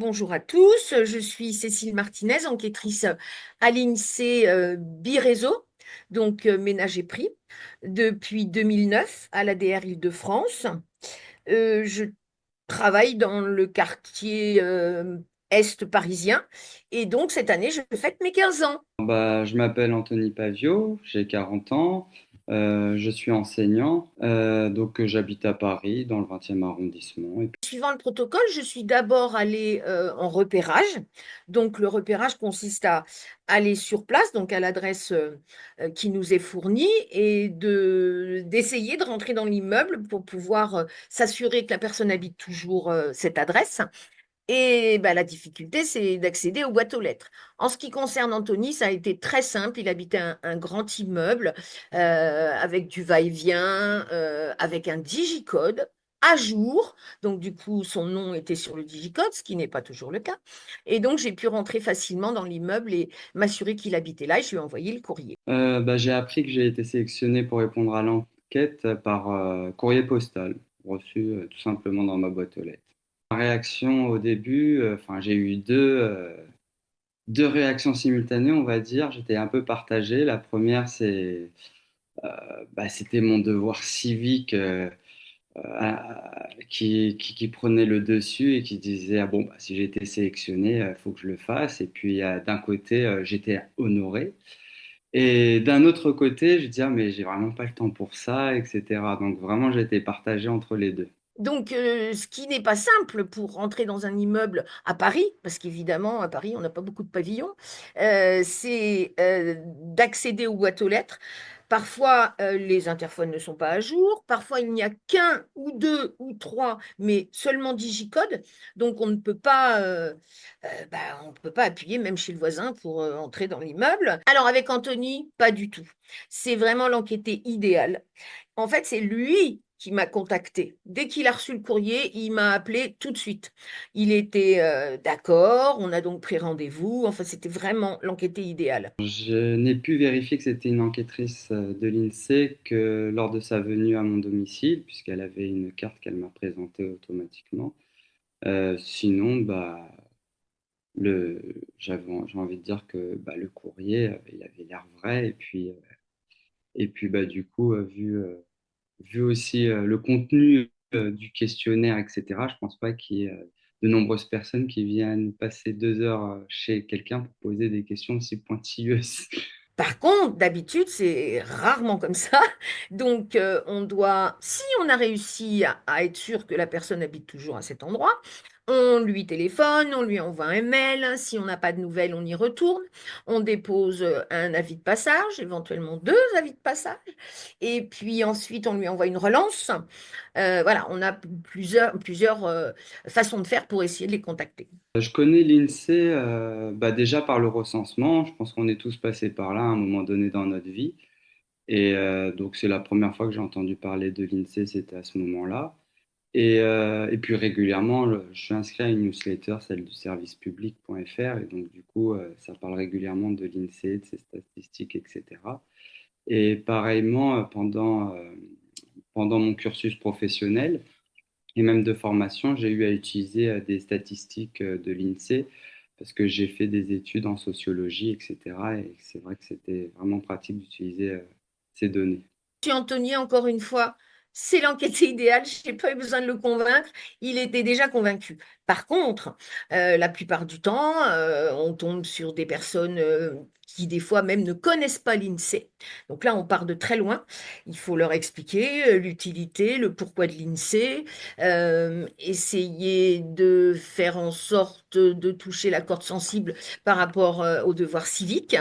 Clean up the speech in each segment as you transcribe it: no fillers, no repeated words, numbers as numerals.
Bonjour à tous, je suis Cécile Martinez, enquêtrice à l'INSEE Biréseau, donc ménage et prix, depuis 2009 à l'ADR Île-de-France. Je travaille dans le quartier est parisien et donc cette année je fête mes 15 ans. Je m'appelle Anthony Pavio, j'ai 40 ans, je suis enseignant, j'habite à Paris dans le 20e arrondissement. Suivant le protocole, je suis d'abord allée en repérage. Donc, le repérage consiste à aller sur place, donc à l'adresse qui nous est fournie, et d'essayer de rentrer dans l'immeuble pour pouvoir s'assurer que la personne habite toujours cette adresse. Et bah, la difficulté, c'est d'accéder aux boîtes aux lettres. En ce qui concerne Anthony, ça a été très simple. Il habitait un grand immeuble avec du va-et-vient, avec un digicode à jour. Donc, du coup, son nom était sur le digicode, ce qui n'est pas toujours le cas. Et donc, j'ai pu rentrer facilement dans l'immeuble et m'assurer qu'il habitait là. Et je lui ai envoyé le courrier. J'ai appris que j'ai été sélectionné pour répondre à l'enquête par courrier postal, reçu tout simplement dans ma boîte aux lettres. Ma réaction au début, j'ai eu deux réactions simultanées, on va dire. J'étais un peu partagé. La première, c'était mon devoir civique. Qui prenait le dessus et qui disait ah bon bah, si j'ai été sélectionné, il faut que je le fasse. Et puis d'un côté, j'étais honoré. Et d'un autre côté, je disais ah, mais j'ai vraiment pas le temps pour ça, etc. Donc vraiment, j'étais partagé entre les deux. Donc, ce qui n'est pas simple pour rentrer dans un immeuble à Paris, parce qu'évidemment, à Paris, on n'a pas beaucoup de pavillons, c'est d'accéder aux boîtes aux lettres. Parfois, les interphones ne sont pas à jour. Parfois, il n'y a qu'un ou deux ou trois, mais seulement digicode. Donc, on ne peut pas appuyer même chez le voisin pour entrer dans l'immeuble. Alors, avec Anthony, pas du tout. C'est vraiment l'enquêté idéal. En fait, c'est lui qui m'a contacté. Dès qu'il a reçu le courrier, il m'a appelé tout de suite. Il était d'accord, on a donc pris rendez-vous. Enfin, c'était vraiment l'enquêté idéal. Je n'ai pu vérifier que c'était une enquêtrice de l'INSEE que lors de sa venue à mon domicile, puisqu'elle avait une carte qu'elle m'a présentée automatiquement. Sinon, j'ai envie de dire que le courrier, il avait l'air vrai. Du coup, vu aussi le contenu du questionnaire, etc., je pense pas qu'il y ait de nombreuses personnes qui viennent passer 2 heures chez quelqu'un pour poser des questions aussi pointilleuses. Par contre, d'habitude, c'est rarement comme ça. Donc, si on a réussi à être sûr que la personne habite toujours à cet endroit, on lui téléphone, on lui envoie un mail. Si on n'a pas de nouvelles, on y retourne. On dépose un avis de passage, éventuellement deux avis de passage. Et puis ensuite, on lui envoie une relance. Voilà, on a plusieurs façons de faire pour essayer de les contacter. Je connais l'INSEE déjà par le recensement. Je pense qu'on est tous passés par là à un moment donné dans notre vie. Donc, c'est la première fois que j'ai entendu parler de l'INSEE, c'était à ce moment-là. Et puis régulièrement, je suis inscrit à une newsletter, celle du servicepublic.fr, et donc du coup, ça parle régulièrement de l'INSEE, de ses statistiques, etc. Et pareillement, pendant mon cursus professionnel et même de formation, j'ai eu à utiliser des statistiques de l'INSEE parce que j'ai fait des études en sociologie, etc. Et c'est vrai que c'était vraiment pratique d'utiliser ces données. Monsieur Anthony, encore une fois, c'est l'enquêté idéal. Je n'ai pas eu besoin de le convaincre. Il était déjà convaincu. Par contre, la plupart du temps, on tombe sur des personnes qui, des fois, même ne connaissent pas l'INSEE. Donc là, on part de très loin. Il faut leur expliquer l'utilité, le pourquoi de l'INSEE, essayer de faire en sorte de toucher la corde sensible par rapport aux devoirs civiques.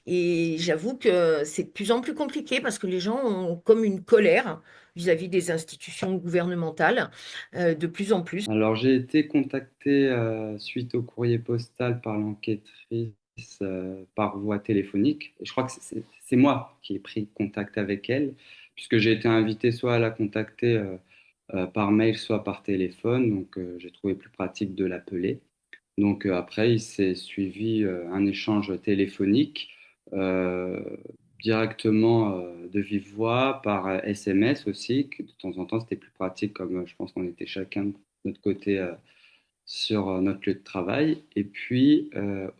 Et j'avoue que c'est de plus en plus compliqué parce que les gens ont comme une colère vis-à-vis des institutions gouvernementales, de plus en plus. Alors, j'ai été contacté suite au courrier postal par l'enquêtrice par voie téléphonique. Et je crois que c'est moi qui ai pris contact avec elle, puisque j'ai été invité soit à la contacter par mail, soit par téléphone. Donc, j'ai trouvé plus pratique de l'appeler. Donc, après, il s'est suivi un échange téléphonique euh, directement de vive voix, par SMS aussi, que de temps en temps, c'était plus pratique, comme je pense qu'on était chacun de notre côté sur notre lieu de travail et puis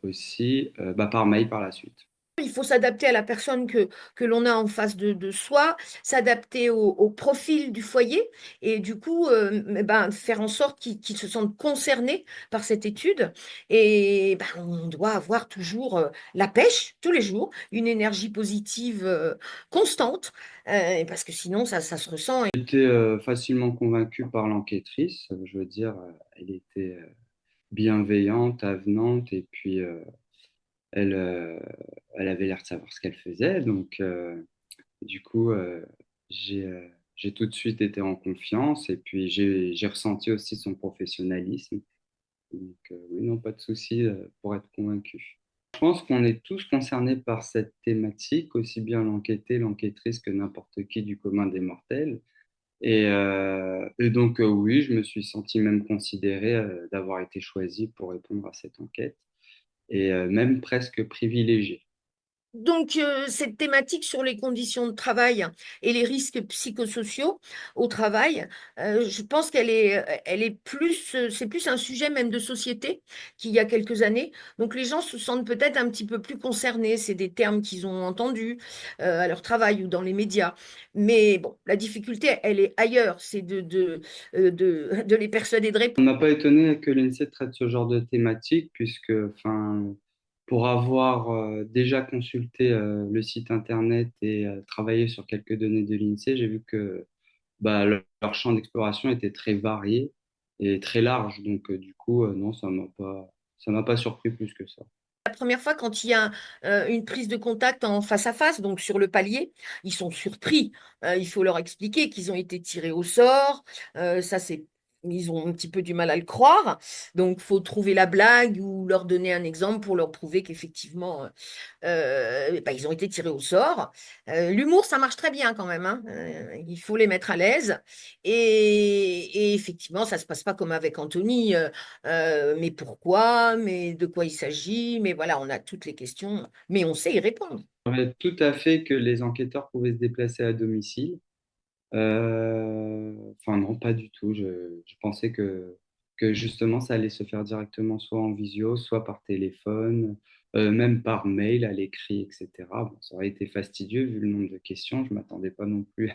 aussi bah, par mail par la suite. Il faut s'adapter à la personne que l'on a en face de soi, s'adapter au profil du foyer et du coup, eh ben, faire en sorte qu'ils se sentent concernés par cette étude. Et ben, on doit avoir toujours la pêche tous les jours, une énergie positive constante, parce que sinon, ça se ressent. J'étais facilement convaincu par l'enquêtrice, je veux dire, elle était bienveillante, avenante et puis elle, elle avait l'air de savoir ce qu'elle faisait. Donc, du coup, j'ai j'ai tout de suite été en confiance et puis j'ai ressenti aussi son professionnalisme. Donc, oui, non, pas de souci pour être convaincu. Je pense qu'on est tous concernés par cette thématique, aussi bien l'enquêté, l'enquêtrice que n'importe qui du commun des mortels. Et donc, oui, je me suis senti même considéré d'avoir été choisi pour répondre à cette enquête et même presque privilégié. Donc, cette thématique sur les conditions de travail et les risques psychosociaux au travail, je pense elle est plus, c'est plus un sujet même de société qu'il y a quelques années. Donc, les gens se sentent peut-être un petit peu plus concernés. C'est des termes qu'ils ont entendus à leur travail ou dans les médias. Mais bon, la difficulté, elle est ailleurs. C'est de les persuader de On répondre. m'a pas étonné que l'INSEE traite ce genre de thématique, puisque, enfin, pour avoir déjà consulté le site internet et travaillé sur quelques données de l'INSEE, j'ai vu que bah, leur champ d'exploration était très varié et très large. Donc, du coup, non, ça m'a pas surpris plus que ça. La première fois, quand il y a une prise de contact en face à face, donc sur le palier, ils sont surpris. Il faut leur expliquer qu'ils ont été tirés au sort. Ça, c'est, ils ont un petit peu du mal à le croire. Donc, faut trouver la blague ou leur donner un exemple pour leur prouver qu'effectivement, bah, ils ont été tirés au sort. L'humour, ça marche très bien quand même, hein. Il faut les mettre à l'aise. Et effectivement, ça se passe pas comme avec Anthony. Mais pourquoi? Mais de quoi il s'agit? Mais voilà, on a toutes les questions, mais on sait y répondre. Je savais tout à fait que les enquêteurs pouvaient se déplacer à domicile. Enfin, non, pas du tout. Je pensais que justement, ça allait se faire directement soit en visio, soit par téléphone, même par mail, à l'écrit, etc. Bon, ça aurait été fastidieux vu le nombre de questions. Je m'attendais pas non plus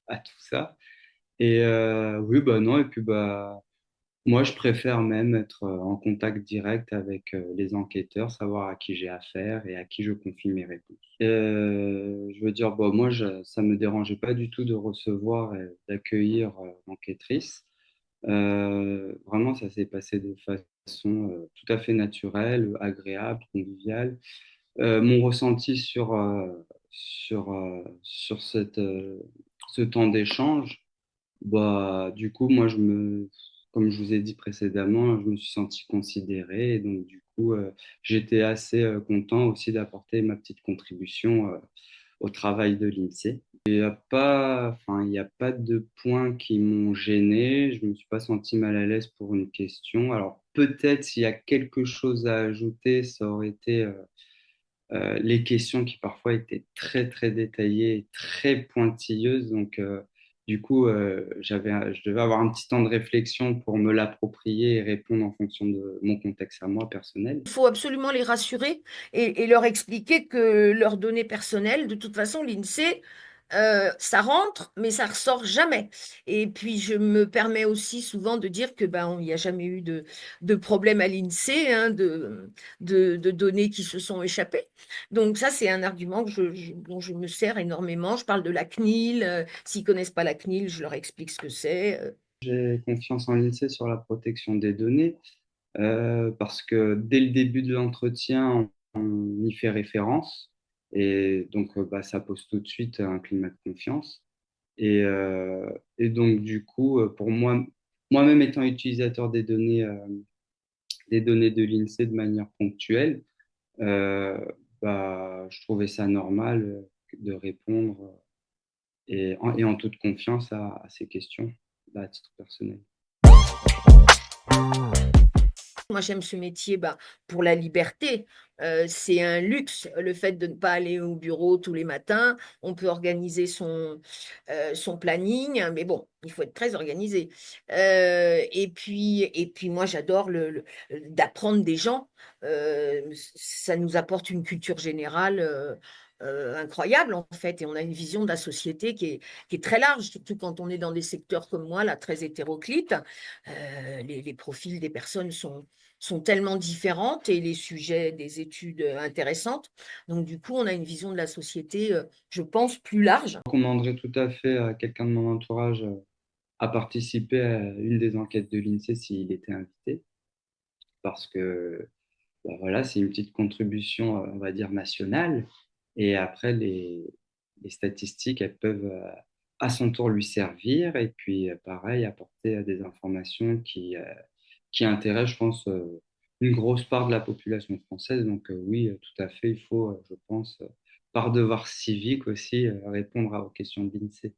à tout ça. Et oui, bah non. Et puis, bah, moi, je préfère même être en contact direct avec les enquêteurs, savoir à qui j'ai affaire et à qui je confie mes réponses. Je veux dire, bon, moi, ça me dérangeait pas du tout de recevoir et d'accueillir l'enquêtrice. Vraiment, ça s'est passé de façon tout à fait naturelle, agréable, conviviale. Mon ressenti sur ce temps d'échange, bah, du coup, comme je vous ai dit précédemment, je me suis senti considéré et donc du coup, j'étais assez content aussi d'apporter ma petite contribution au travail de l'INSEE. Il y a pas de points qui m'ont gêné. Je me suis pas senti mal à l'aise pour une question. Alors peut-être s'il y a quelque chose à ajouter, ça aurait été les questions qui parfois étaient très très détaillées, et très pointilleuses. Donc, du coup, je devais avoir un petit temps de réflexion pour me l'approprier et répondre en fonction de mon contexte à moi personnel. Il faut absolument les rassurer et leur expliquer que leurs données personnelles, de toute façon, l'INSEE, ça rentre, mais ça ressort jamais. Et puis, je me permets aussi souvent de dire que ben, il n'y a jamais eu de problème à l'INSEE, hein, de données qui se sont échappées. Donc, ça, c'est un argument dont je me sers énormément. Je parle de la CNIL. S'ils connaissent pas la CNIL, je leur explique ce que c'est. J'ai confiance en l'INSEE sur la protection des données parce que dès le début de l'entretien, on y fait référence et donc bah, ça pose tout de suite un climat de confiance. Et donc, du coup, pour moi, moi-même étant utilisateur des données de l'INSEE de manière ponctuelle, euh, bah, je trouvais ça normal de répondre et en toute confiance à ces questions, bah, à titre personnel. Moi, j'aime ce métier pour la liberté. C'est un luxe, le fait de ne pas aller au bureau tous les matins. On peut organiser son planning, mais bon, il faut être très organisé. Et puis moi, j'adore d'apprendre des gens. Ça nous apporte une culture générale incroyable, en fait, et on a une vision de la société qui est très large, surtout quand on est dans des secteurs comme moi, là, très hétéroclites. Les profils des personnes sont tellement différentes et les sujets des études intéressantes. Donc, du coup, on a une vision de la société, je pense, plus large. Je recommanderais tout à fait à quelqu'un de mon entourage à participer à une des enquêtes de l'INSEE s'il était invité, parce que bah voilà, c'est une petite contribution, on va dire, nationale. Et après, les statistiques, elles peuvent à son tour lui servir. Et puis, pareil, apporter des informations qui intéressent, je pense, une grosse part de la population française. Donc, oui, tout à fait, il faut, je pense, par devoir civique aussi, répondre aux questions de l'INSEE.